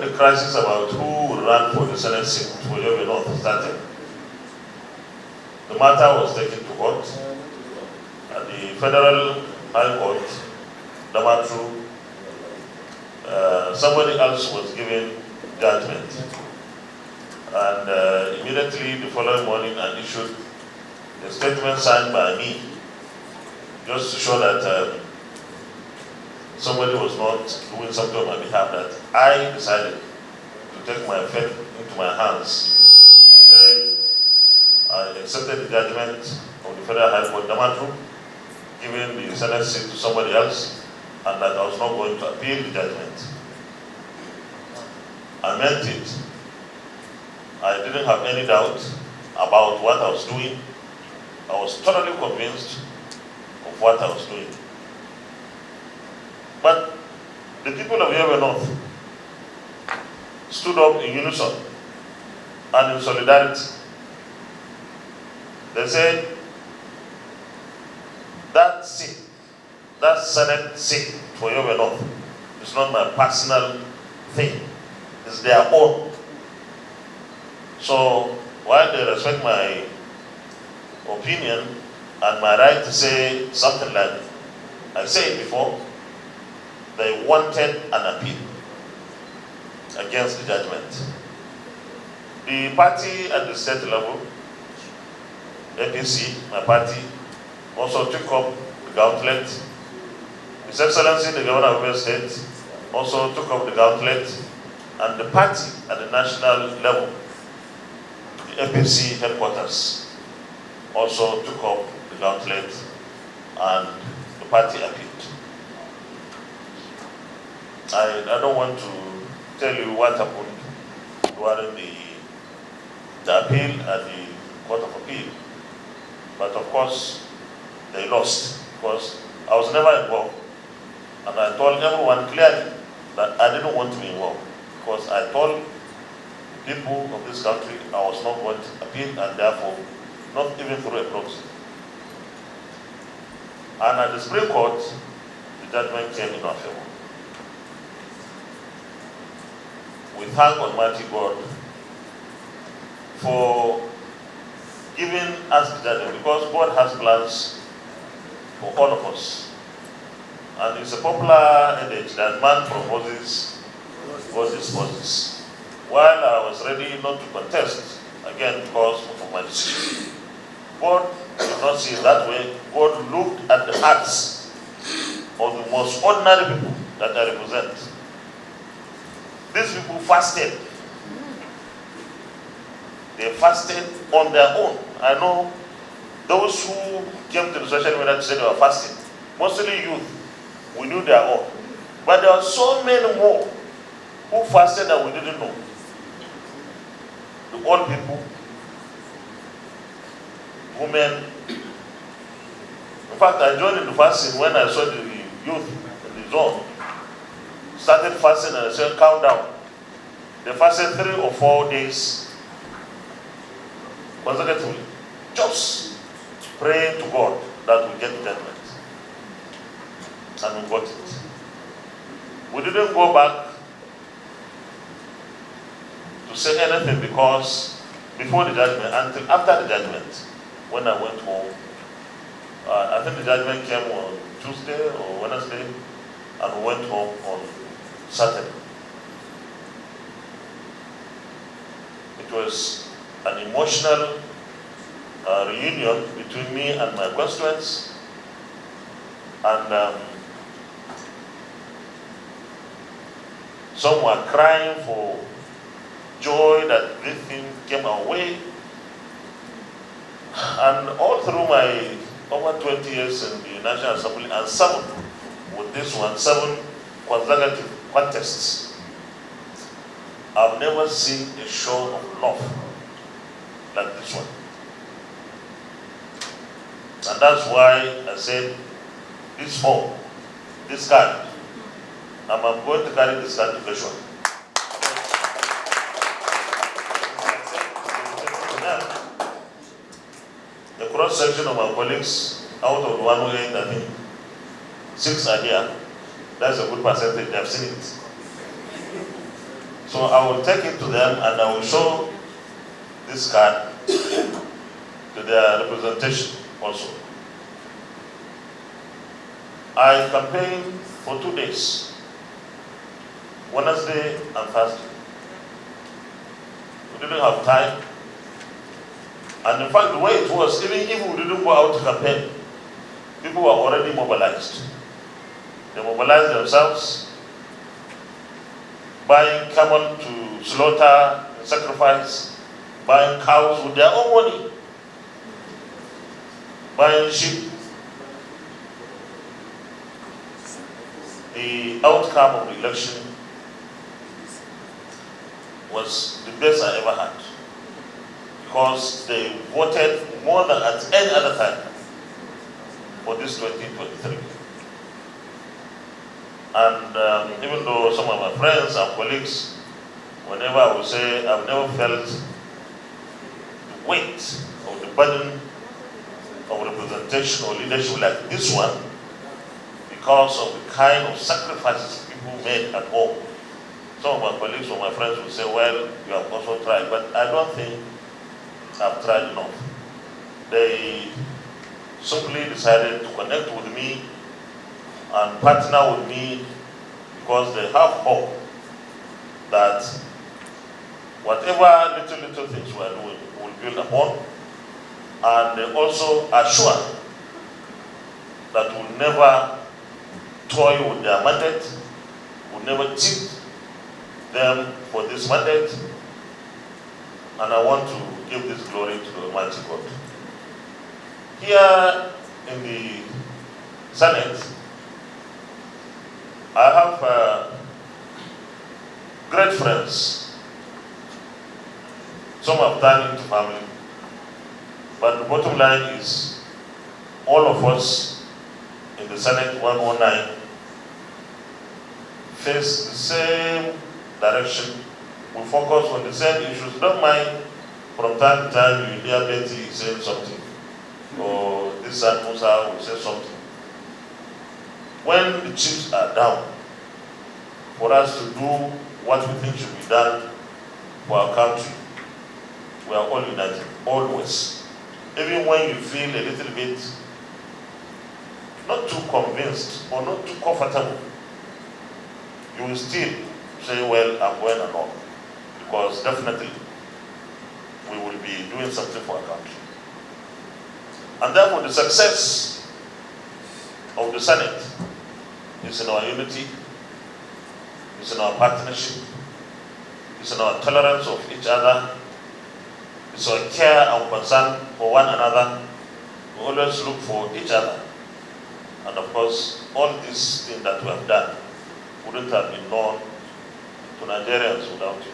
the crisis about who would run for the Senate seat for Yobe North started, the matter was taken to court, and the Federal High Court, Damatru, somebody else was given judgment. And immediately the following morning I issued a statement signed by me, just to show that somebody was not doing something on my behalf, that I decided to take my fate into my hands. I said I accepted the judgment of the Federal High Court, Damatru, giving the Senate seat to somebody else, and that I was not going to appeal the judgment. I meant it. I didn't have any doubt about what I was doing. I was totally convinced of what I was doing. But the people of Yobe North stood up in unison and in solidarity. They said that seat, that Senate seat for Yobe North, is not my personal thing. It's their own. So while they respect my opinion and my right to say something like I said before, they wanted an appeal against the judgment. The party at the state level, APC, my party, also took up the gauntlet. His Excellency, the Governor of Yobe State, also took up the gauntlet, and the party at the national level, the APC headquarters, also took up the gauntlet, and the party appealed. I don't want to tell you what happened during the appeal at the Court of Appeal, but of course they lost, because I was never involved, and I told everyone clearly that I didn't want to be involved, because I told people of this country I was not going to appeal, and therefore not even through a proxy. And at the Supreme Court, the judgment came in our favor. We thank Almighty God for giving us the judgment, because God has plans for all of us. And it's a popular adage that man proposes, God disposes. While I was ready not to contest, again because of my decision, God did not see it that way. God looked at the hearts of the most ordinary people that I represent. These people fasted. They fasted on their own. I know those who came to the social media to say they were fasting, mostly youth, we knew their own. But there are so many more who fasted that we didn't know. The old people, women. In fact, I joined in the fasting when I saw the youth in the zone started fasting, and I said, count down. They fasted 3 or 4 days consecutively, just praying to God that we get judgment. And we got it. We didn't go back to say anything, because before the judgment, until after the judgment, when I went home, I think the judgment came on Tuesday or Wednesday, and we went home on Saturday. It was an emotional reunion between me and my constituents, and some were crying for joy that this thing came our way. And all through my over 20 years in the National Assembly, and 7 with this one, 7 consecutive contests, I've never seen a show of love like this one. And that's why I said, this form, this card, I'm going to carry this card to Keshwa. The cross section of my colleagues, out of 108, I think 6 are here. That's a good percentage. I've seen it. So I will take it to them and I will show this card to their representation also. I campaigned for 2 days, Wednesday and Thursday. We didn't have time. And in fact, the way it was, even if we didn't go out to campaign, people were already mobilized. They mobilized themselves, buying camel to slaughter and sacrifice, buying cows with their own money, buying sheep. The outcome of the election was the best I ever had, because they voted more than at any other time for this 2023. And even though some of my friends and colleagues, whenever I would say I've never felt the weight of the burden of representation or leadership like this one, because of the kind of sacrifices people made at home. Some of my colleagues or my friends will say, well, you have also tried, but I don't think I've tried enough. They simply decided to connect with me and partner with me because they have hope that whatever little things we are doing will build upon, and they also are sure that we'll never toy with their mandate, we'll never cheat them for this mandate, and I want to give this glory to the Almighty God. Here in the Senate, I have great friends. Some have turned into family, but the bottom line is all of us in the Senate 119 face the same direction. We focus on the same issues. Don't mind from time to time you hear Betty saying something, or this son Musa will say something. When the chips are down, for us to do what we think should be done for our country, we are all united, always. Even when you feel a little bit not too convinced or not too comfortable, you will still say, well, I'm going along, because definitely we will be doing something for our country. And therefore the success of the Senate is in our unity, is in our partnership, is in our tolerance of each other, is our care and concern for one another. We always look for each other. And of course, all these things that we have done wouldn't have been known to Nigerians without you.